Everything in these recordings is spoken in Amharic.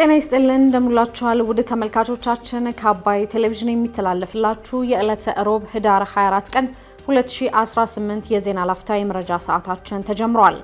ጤና ይስጥልን እንደምላችኋል ውድ ተመልካቾቻችን ከአባይ ቴሌቪዥን የሚተላለፍላችሁ የዕለተ ሮብ ህዳር 24 ቀን 2018 የዜና ላፍታ የመረጃ ሰዓታችን ተጀምሯል።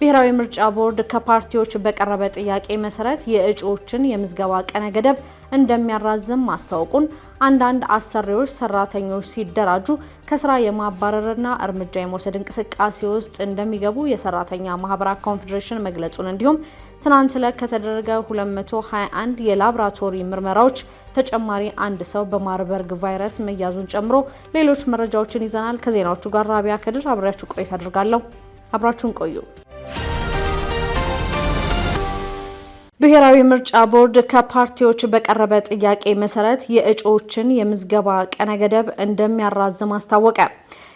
ብሔራዊ ምርጫ ቦርድ ከፓርቲዎች በቀረበ ጥያቄ መሰረት የእጩዎችን የምዝገባ ቀነ ገደብ እንደሚያራዝም ማስታወቁን፣ አንዳንድ አሰሪዎች ሰራተኞች ሲደራጁ ከስራ የማባረርና እርምጃ የመውሰድ እንቅስቃሴ ውስጥ እንደሚገቡ የሰራተኛ ማህበራት ኮንፌዴሬሽን መግለጹን እንዲሁም ትናንት ዕለት ከተደረገ 221 የላብራቶሪ ምርመራዎች ተጨማሪ አንድ ሰው በማርበርግ ቫይረስ መያዙን ጨምሮ ሌሎች መረጃዎችን ይዘናል። ከዜናዎቹ ጋር ራቢያ ከድር አብሬያችሁ ቆይታ አድርጋለሁ። አብራችሁን ቆዩ። ብሔራዊ ምርጫ ቦርድ ከፓርቲዎች በቀረበ ጥያቄ መሰረት የእጩዎችን የምዝገባ ቀነ ገደብ እንደሚያራዝም አስታወቀ።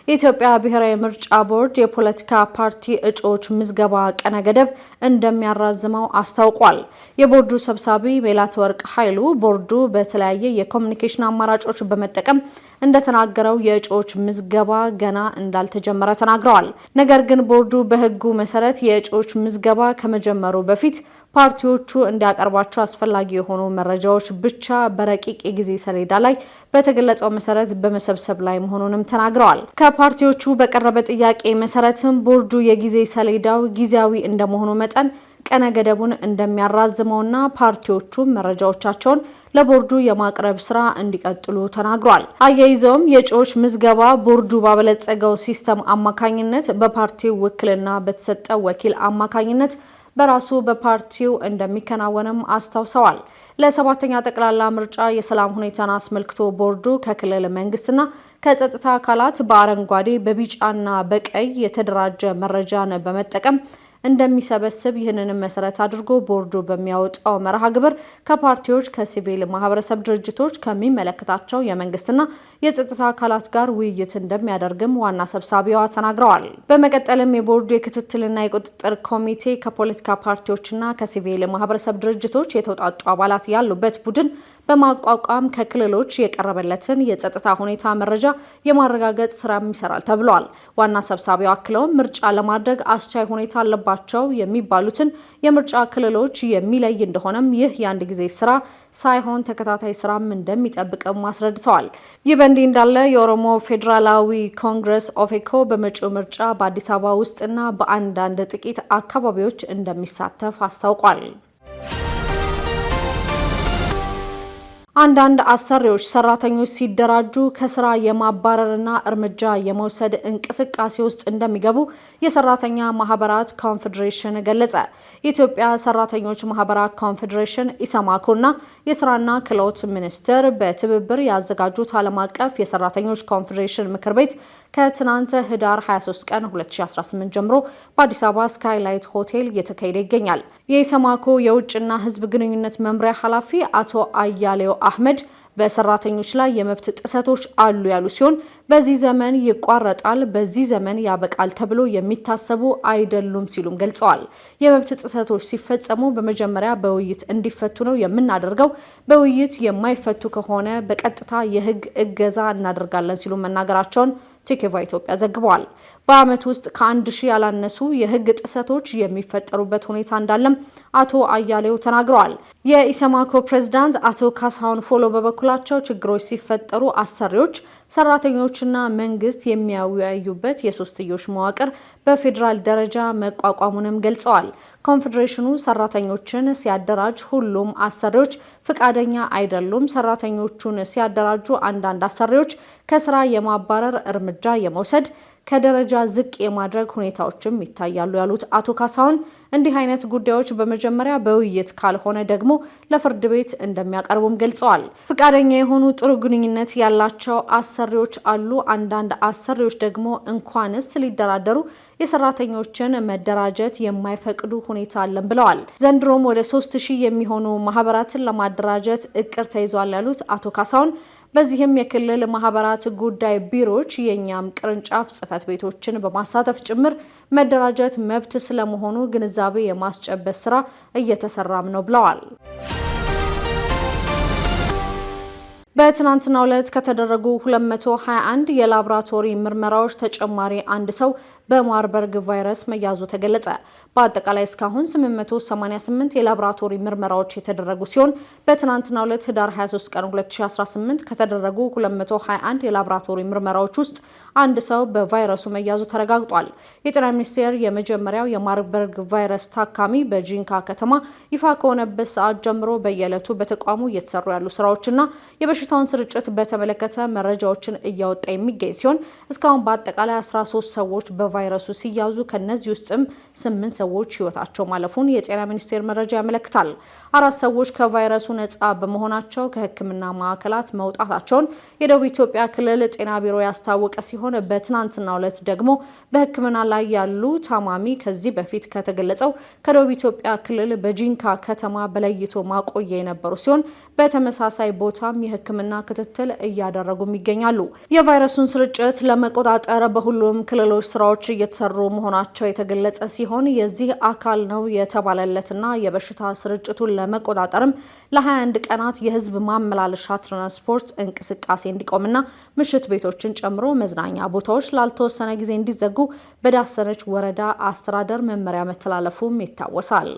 የኢትዮጵያ ብሔራዊ ምርጫ ቦርድ የፖለቲካ ፓርቲ እጩዎች ምዝገባ ቀነ ገደብ እንደሚያራዝመው አስታውቋል። የቦርዱ ሰብሳቢ ሜላትወርቅ ኃይሉ ቦርዱ በተለያየ የኮሙኒኬሽን አማራጮች በመጠቀም እንደተናገረው የእጩዎች ምዝገባ ገና እንዳልተጀመረ ተናግረዋል። ነገር ግን ቦርዱ በሕጉ መሰረት የእጩዎች ምዝገባ ከመጀመሩ በፊት ፓርቲዎቹ እንዲያቀርቧቸው አስፈላጊ የሆኑ መረጃዎች ብቻ በረቂቅ የጊዜ ሰሌዳ ላይ በተገለጸው መሰረት በመሰብሰብ ላይ መሆኑንም ተናግረዋል። ከፓርቲዎቹ በቀረበ ጥያቄ መሰረትም ቦርዱ የጊዜ ሰሌዳው ጊዜያዊ እንደመሆኑ መጠን ቀነ ገደቡን እንደሚያራዝመውና ፓርቲዎቹ መረጃዎቻቸውን ለቦርዱ የማቅረብ ስራ እንዲቀጥሉ ተናግሯል። አያይዘውም የእጩዎች ምዝገባ ቦርዱ ባበለጸገው ሲስተም አማካኝነት በፓርቲው ውክልና በተሰጠው ወኪል አማካኝነት በራሱ በፓርቲው እንደሚከናወንም አስታውሰዋል። ለሰባተኛ ጠቅላላ ምርጫ የሰላም ሁኔታን አስመልክቶ ቦርዱ ከክልል መንግስትና ከጸጥታ አካላት በአረንጓዴ በቢጫና በቀይ የተደራጀ መረጃን በመጠቀም እንደሚሰበስብ ይህንንም መሰረት አድርጎ ቦርዱ በሚያወጣው መርሃ ግብር ከፓርቲዎች፣ ከሲቪል ማህበረሰብ ድርጅቶች፣ ከሚመለከታቸው የመንግስትና የጸጥታ አካላት ጋር ውይይት እንደሚያደርግም ዋና ሰብሳቢዋ ተናግረዋል። በመቀጠልም የቦርዱ የክትትልና የቁጥጥር ኮሚቴ ከፖለቲካ ፓርቲዎችና ከሲቪል ማህበረሰብ ድርጅቶች የተውጣጡ አባላት ያሉበት ቡድን በማቋቋም ከክልሎች የቀረበለትን የጸጥታ ሁኔታ መረጃ የማረጋገጥ ስራም ይሰራል ተብሏል። ዋና ሰብሳቢው አክለውም ምርጫ ለማድረግ አስቻይ ሁኔታ አለባቸው የሚባሉትን የምርጫ ክልሎች የሚለይ እንደሆነም ይህ የአንድ ጊዜ ስራ ሳይሆን ተከታታይ ስራም እንደሚጠብቅም አስረድተዋል። ይህ በእንዲህ እንዳለ የኦሮሞ ፌዴራላዊ ኮንግረስ ኦፌኮ በመጪው ምርጫ በአዲስ አበባ ውስጥና በአንዳንድ ጥቂት አካባቢዎች እንደሚሳተፍ አስታውቋል። አንዳንድ አሰሪዎች ሰራተኞች ሲደራጁ ከስራ የማባረርና እርምጃ የመውሰድ እንቅስቃሴ ውስጥ እንደሚገቡ የሰራተኛ ማህበራት ኮንፌዴሬሽን ገለጸ። የኢትዮጵያ ሰራተኞች ማህበራት ኮንፌዴሬሽን ኢሰማኮና የስራና ክህሎት ሚኒስቴር በትብብር ያዘጋጁት ዓለም አቀፍ የሰራተኞች ኮንፌዴሬሽን ምክር ቤት ከትናንት ህዳር 23 ቀን 2018 ጀምሮ በአዲስ አበባ ስካይላይት ሆቴል እየተካሄደ ይገኛል። የኢሰማኮ የውጭና ህዝብ ግንኙነት መምሪያ ኃላፊ አቶ አያሌው አህመድ በሰራተኞች ላይ የመብት ጥሰቶች አሉ ያሉ ሲሆን በዚህ ዘመን ይቋረጣል፣ በዚህ ዘመን ያበቃል ተብሎ የሚታሰቡ አይደሉም ሲሉም ገልጸዋል። የመብት ጥሰቶች ሲፈጸሙ በመጀመሪያ በውይይት እንዲፈቱ ነው የምናደርገው። በውይይት የማይፈቱ ከሆነ በቀጥታ የህግ እገዛ እናደርጋለን ሲሉ መናገራቸውን ቲኬቫ ኢትዮጵያ ዘግበዋል። በአመት ውስጥ ከ1000 ያላነሱ የህግ ጥሰቶች የሚፈጠሩበት ሁኔታ እንዳለም አቶ አያሌው ተናግረዋል። የኢሰማኮ ፕሬዝዳንት አቶ ካሳሁን ፎሎ በበኩላቸው ችግሮች ሲፈጠሩ አሰሪዎች፣ ሰራተኞችና መንግስት የሚያወያዩበት የሶስትዮሽ መዋቅር በፌዴራል ደረጃ መቋቋሙንም ገልጸዋል። ኮንፌዴሬሽኑ ሰራተኞችን ሲያደራጅ ሁሉም አሰሪዎች ፍቃደኛ አይደሉም። ሰራተኞቹን ሲያደራጁ አንዳንድ አሰሪዎች ከስራ የማባረር እርምጃ የመውሰድ ከደረጃ ዝቅ የማድረግ ሁኔታዎችም ይታያሉ ያሉት አቶ ካሳሁን እንዲህ አይነት ጉዳዮች በመጀመሪያ በውይይት ካልሆነ ደግሞ ለፍርድ ቤት እንደሚያቀርቡም ገልጸዋል። ፍቃደኛ የሆኑ ጥሩ ግንኙነት ያላቸው አሰሪዎች አሉ። አንዳንድ አሰሪዎች ደግሞ እንኳንስ ሊደራደሩ የሰራተኞችን መደራጀት የማይፈቅዱ ሁኔታ አለን ብለዋል። ዘንድሮም ወደ 3000 የሚሆኑ ማህበራትን ለማደራጀት እቅድ ተይዟል ያሉት አቶ ካሳሁን በዚህም የክልል ማህበራት ጉዳይ ቢሮዎች የኛም ቅርንጫፍ ጽህፈት ቤቶችን በማሳተፍ ጭምር መደራጀት መብት ስለመሆኑ ግንዛቤ የማስጨበጥ ስራ እየተሰራም ነው ብለዋል። በትናንትናው ዕለት ከተደረጉ 221 የላብራቶሪ ምርመራዎች ተጨማሪ አንድ ሰው በማርበርግ ቫይረስ መያዙ ተገለጸ። በአጠቃላይ እስካሁን 888 የላቦራቶሪ ምርመራዎች የተደረጉ ሲሆን በትናንትናው ዕለት ህዳር 23 ቀን 2018 ከተደረጉ 221 የላቦራቶሪ ምርመራዎች ውስጥ አንድ ሰው በቫይረሱ መያዙ ተረጋግጧል። የጤና ሚኒስቴር የመጀመሪያው የማርበርግ ቫይረስ ታካሚ በጂንካ ከተማ ይፋ ከሆነበት ሰዓት ጀምሮ በየዕለቱ በተቋሙ እየተሰሩ ያሉ ስራዎችና የበሽታውን ስርጭት በተመለከተ መረጃዎችን እያወጣ የሚገኝ ሲሆን እስካሁን በአጠቃላይ 13 ሰዎች በቫይረሱ ሲያዙ ከነዚህ ውስጥም 8 ሰዎች ህይወታቸው ማለፉን የጤና ሚኒስቴር መረጃ ያመለክታል። 4 ሰዎች ከቫይረሱ ነፃ በመሆናቸው ከሕክምና ማዕከላት መውጣታቸውን የደቡብ ኢትዮጵያ ክልል ጤና ቢሮ ያስታወቀ ሲሆን በትናንትናው ዕለት ደግሞ በሕክምና ላይ ያሉ ታማሚ ከዚህ በፊት ከተገለጸው ከደቡብ ኢትዮጵያ ክልል በጂንካ ከተማ በለይቶ ማቆያ የነበሩ ሲሆን በተመሳሳይ ቦታም የሕክምና ክትትል እያደረጉም ይገኛሉ። የቫይረሱን ስርጭት ለመቆጣጠር በሁሉም ክልሎች ስራዎች እየተሰሩ መሆናቸው የተገለጸ ሲሆን የዚህ አካል ነው የተባለለትና የበሽታ ስርጭቱን ለመቆጣጠርም ለ21 ቀናት የህዝብ ማመላለሻ ትራንስፖርት እንቅስቃሴ እንዲቆምና ምሽት ቤቶችን ጨምሮ መዝናኛ ቦታዎች ላልተወሰነ ጊዜ እንዲዘጉ በዳሰነች ወረዳ አስተዳደር መመሪያ መተላለፉም ይታወሳል።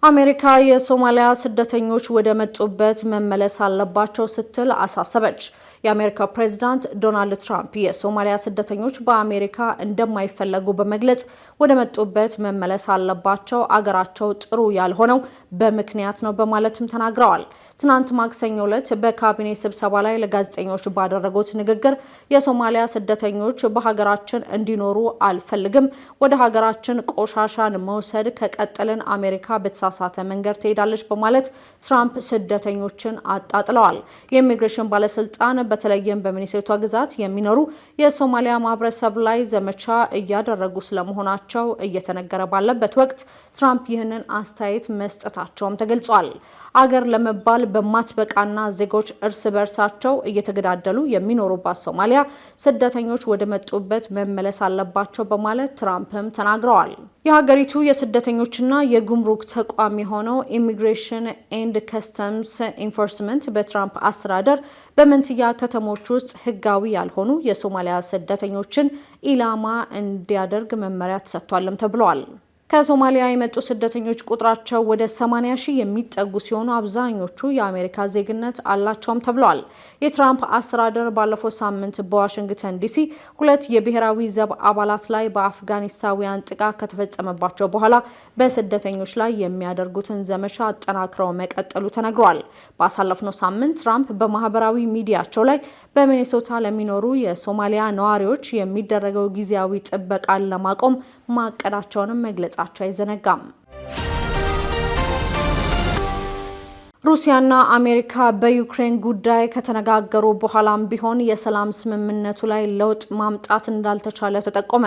አሜሪካ የሶማሊያ ስደተኞች ወደ መጡበት መመለስ አለባቸው ስትል አሳሰበች። የአሜሪካ ፕሬዝዳንት ዶናልድ ትራምፕ የሶማሊያ ስደተኞች በአሜሪካ እንደማይፈለጉ በመግለጽ ወደ መጡበት መመለስ አለባቸው፣ አገራቸው ጥሩ ያልሆነው በምክንያት ነው በማለትም ተናግረዋል። ትናንት ማክሰኞ ዕለት በካቢኔ ስብሰባ ላይ ለጋዜጠኞች ባደረጉት ንግግር የሶማሊያ ስደተኞች በሀገራችን እንዲኖሩ አልፈልግም፣ ወደ ሀገራችን ቆሻሻን መውሰድ ከቀጠልን አሜሪካ በተሳሳተ መንገድ ትሄዳለች በማለት ትራምፕ ስደተኞችን አጣጥለዋል። የኢሚግሬሽን ባለስልጣን በተለይም በሚኒሶታ ግዛት የሚኖሩ የሶማሊያ ማህበረሰብ ላይ ዘመቻ እያደረጉ ስለመሆናቸው እየተነገረ ባለበት ወቅት ትራምፕ ይህንን አስተያየት መስጠታቸውም ተገልጿል። አገር ለመባል በማትበቃና ዜጎች እርስ በርሳቸው እየተገዳደሉ የሚኖሩባት ሶማሊያ ስደተኞች ወደ መጡበት መመለስ አለባቸው በማለት ትራምፕም ተናግረዋል። የሀገሪቱ የስደተኞችና የጉምሩክ ተቋም የሆነው ኢሚግሬሽን ኤንድ ከስተምስ ኢንፎርስመንት በትራምፕ አስተዳደር በመንትያ ከተሞች ውስጥ ህጋዊ ያልሆኑ የሶማሊያ ስደተኞችን ኢላማ እንዲያደርግ መመሪያ ተሰጥቷልም ተብሏል። ከሶማሊያ የመጡ ስደተኞች ቁጥራቸው ወደ 80 ሺህ የሚጠጉ ሲሆኑ አብዛኞቹ የአሜሪካ ዜግነት አላቸውም ተብለዋል። የትራምፕ አስተዳደር ባለፈው ሳምንት በዋሽንግተን ዲሲ 2 የብሔራዊ ዘብ አባላት ላይ በአፍጋኒስታውያን ጥቃት ከተፈጸመባቸው በኋላ በስደተኞች ላይ የሚያደርጉትን ዘመቻ አጠናክረው መቀጠሉ ተነግሯል። ባሳለፍነው ሳምንት ትራምፕ በማህበራዊ ሚዲያቸው ላይ በሚኔሶታ ለሚኖሩ የሶማሊያ ነዋሪዎች የሚደረገው ጊዜያዊ ጥበቃን ለማቆም ማቀዳቸውንም መግለጻቸው አይዘነጋም። ሩሲያና አሜሪካ በዩክሬን ጉዳይ ከተነጋገሩ በኋላም ቢሆን የሰላም ስምምነቱ ላይ ለውጥ ማምጣት እንዳልተቻለ ተጠቆመ።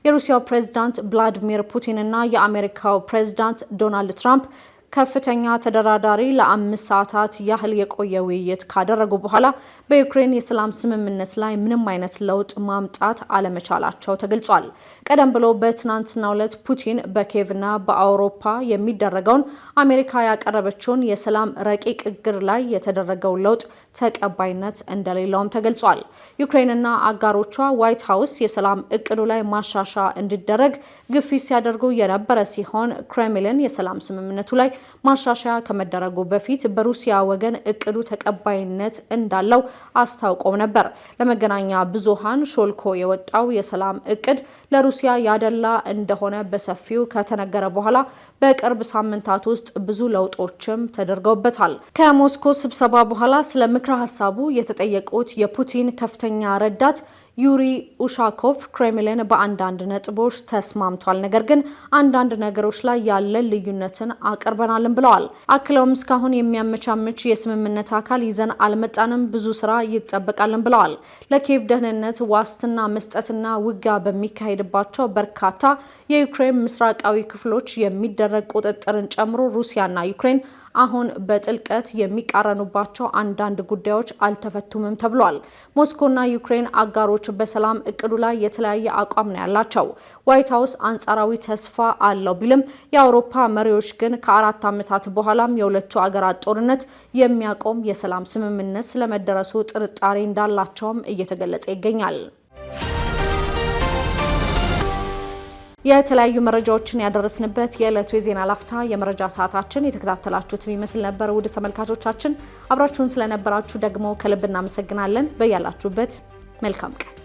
የሩሲያው ፕሬዝዳንት ቭላዲሚር ፑቲን እና የአሜሪካው ፕሬዝዳንት ዶናልድ ትራምፕ ከፍተኛ ተደራዳሪ ለ5 ሰዓታት ያህል የቆየ ውይይት ካደረጉ በኋላ በዩክሬን የሰላም ስምምነት ላይ ምንም አይነት ለውጥ ማምጣት አለመቻላቸው ተገልጿል። ቀደም ብሎ በትናንትናው ዕለት ፑቲን በኪየቭና በአውሮፓ የሚደረገውን አሜሪካ ያቀረበችውን የሰላም ረቂቅ እግር ላይ የተደረገው ለውጥ ተቀባይነት እንደሌለውም ተገልጿል። ዩክሬንና አጋሮቿ ዋይት ሀውስ የሰላም እቅዱ ላይ ማሻሻያ እንዲደረግ ግፊት ሲያደርጉ የነበረ ሲሆን ክሬምሊን የሰላም ስምምነቱ ላይ ማሻሻያ ከመደረጉ በፊት በሩሲያ ወገን እቅዱ ተቀባይነት እንዳለው አስታውቀው ነበር። ለመገናኛ ብዙሃን ሾልኮ የወጣው የሰላም እቅድ ለሩሲያ ያደላ እንደሆነ በሰፊው ከተነገረ በኋላ በቅርብ ሳምንታት ውስጥ ብዙ ለውጦችም ተደርገውበታል። ከሞስኮ ስብሰባ በኋላ ስለ ምክረ ሀሳቡ የተጠየቁት የፑቲን ከፍተኛ ረዳት ዩሪ ኡሻኮቭ ክሬምሊን በአንዳንድ ነጥቦች ተስማምቷል፣ ነገር ግን አንዳንድ ነገሮች ላይ ያለ ልዩነትን አቅርበናልም ብለዋል። አክለውም እስካሁን የሚያመቻምች የስምምነት አካል ይዘን አልመጣንም፣ ብዙ ስራ ይጠበቃልን ብለዋል። ለኪየቭ ደህንነት ዋስትና መስጠትና ውጊያ በሚካሄድባቸው በርካታ የዩክሬን ምስራቃዊ ክፍሎች የሚደረግ ቁጥጥርን ጨምሮ ሩሲያና ዩክሬን አሁን በጥልቀት የሚቃረኑባቸው አንዳንድ ጉዳዮች አልተፈቱምም ተብሏል። ሞስኮና ዩክሬን አጋሮች በሰላም እቅዱ ላይ የተለያየ አቋም ነው ያላቸው። ዋይት ሀውስ አንጻራዊ ተስፋ አለው ቢልም የአውሮፓ መሪዎች ግን ከ4 ዓመታት በኋላም የሁለቱ አገራት ጦርነት የሚያቆም የሰላም ስምምነት ስለመደረሱ ጥርጣሬ እንዳላቸውም እየተገለጸ ይገኛል። የተለያዩ መረጃዎችን ያደረስንበት የዕለቱ የዜና ላፍታ የመረጃ ሰዓታችን የተከታተላችሁትን ይመስል ነበር። ውድ ተመልካቾቻችን አብራችሁን ስለነበራችሁ ደግሞ ከልብ እናመሰግናለን። በያላችሁበት መልካም ቀን